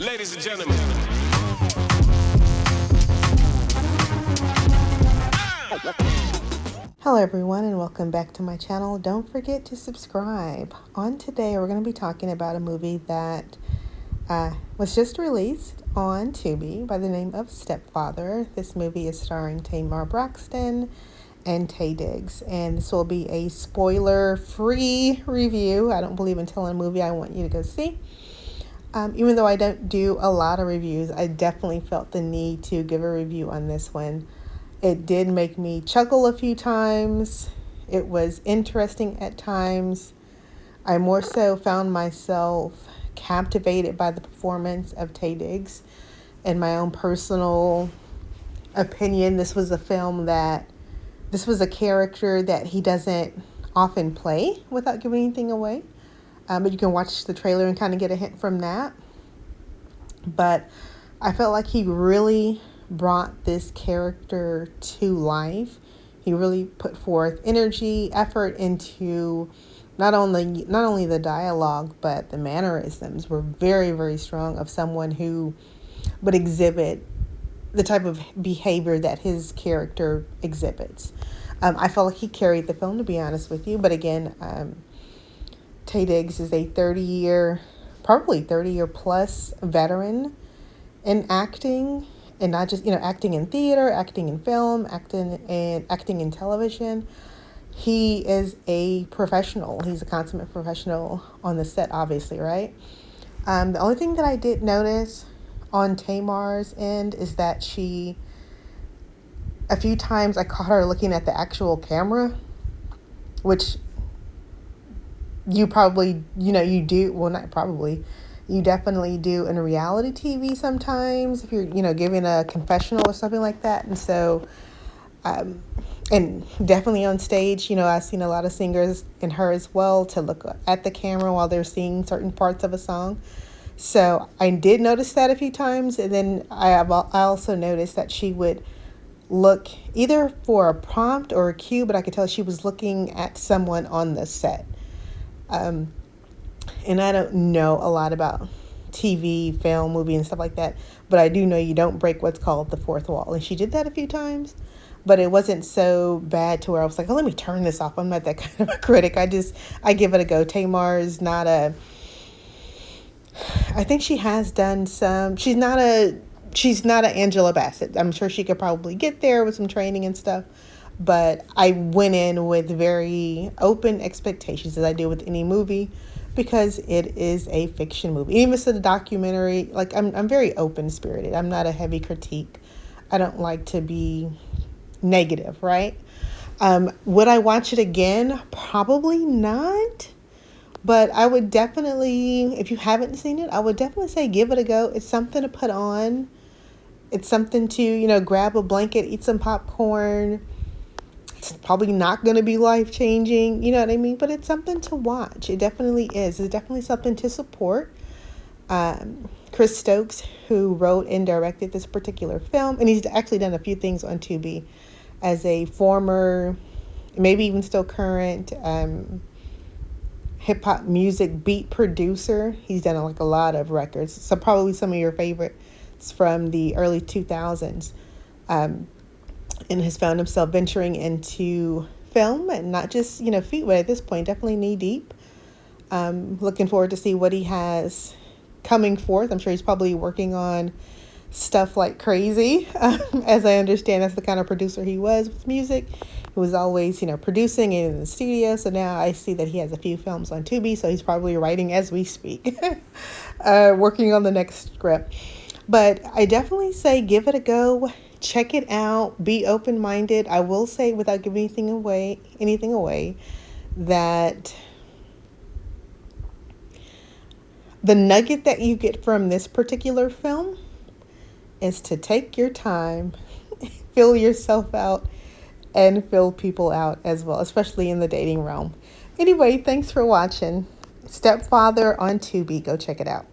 Ladies and gentlemen. Hello everyone and welcome back to my channel. Don't forget to subscribe. On today we're going to be talking about a movie that was just released on TUBI by the name of Stepfather. This movie is starring Tamar Braxton and Taye Diggs, and this will be a spoiler-free review. I don't believe in telling a movie I want you to go see. Even though I don't do a lot of reviews, I definitely felt the need to give a review on this one. It did make me chuckle a few times. It was interesting at times. I more so found myself captivated by the performance of Taye Diggs. In my own personal opinion, this was a character that he doesn't often play without giving anything away. But you can watch the trailer and kind of get a hint from that. But I felt like he really brought this character to life. He really put forth energy, effort into not only the dialogue, but the mannerisms were very, very strong of someone who would exhibit the type of behavior that his character exhibits. I felt like he carried the film, to be honest with you. But again, Taye Diggs is a 30-year plus veteran in acting. And not just, acting in theater, acting in film, acting in television. He is a professional. He's a consummate professional on the set, obviously, right? The only thing that I did notice on Tamar's end is that a few times I caught her looking at the actual camera, which you probably, you do, well, not probably, you definitely do in reality TV sometimes if you're, giving a confessional or something like that. And so, and definitely on stage, I've seen a lot of singers and her as well to look at the camera while they're singing certain parts of a song. So I did notice that a few times. And then I also noticed that she would look either for a prompt or a cue, but I could tell she was looking at someone on the set. And I don't know a lot about TV, film, movie, and stuff like that, but I do know you don't break what's called the fourth wall. And she did that a few times, but it wasn't so bad to where I was like, oh, let me turn this off. I'm not that kind of a critic. I give it a go. Tamar's I think she has done some, she's not a Angela Bassett. I'm sure she could probably get there with some training and stuff. But I went in with very open expectations, as I do with any movie, because it is a fiction movie. Even if it's a documentary, like I'm very open-spirited. I'm not a heavy critique. I don't like to be negative, right? Would I watch it again? Probably not. But I would definitely, if you haven't seen it, I would definitely say give it a go. It's something to put on. It's something to, grab a blanket, eat some popcorn. It's probably not going to be life-changing, you know what I mean? But it's something to watch. It definitely is. It's definitely something to support. Chris Stokes, who wrote and directed this particular film, and he's actually done a few things on Tubi as a former, maybe even still current, hip-hop music beat producer. He's done a lot of records. So probably some of your favorites from the early 2000s. And has found himself venturing into film, and not just, feet wet at this point, definitely knee deep. Looking forward to see what he has coming forth. I'm sure he's probably working on stuff like crazy. As I understand, that's the kind of producer he was with music. He was always, producing in the studio. So now I see that he has a few films on Tubi, so he's probably writing as we speak, working on the next script. But I definitely say give it a go. Check it out. Be open-minded. I will say, without giving anything away, that the nugget that you get from this particular film is to take your time, fill yourself out, and fill people out as well, especially in the dating realm. Anyway, thanks for watching. Stepfather on Tubi. Go check it out.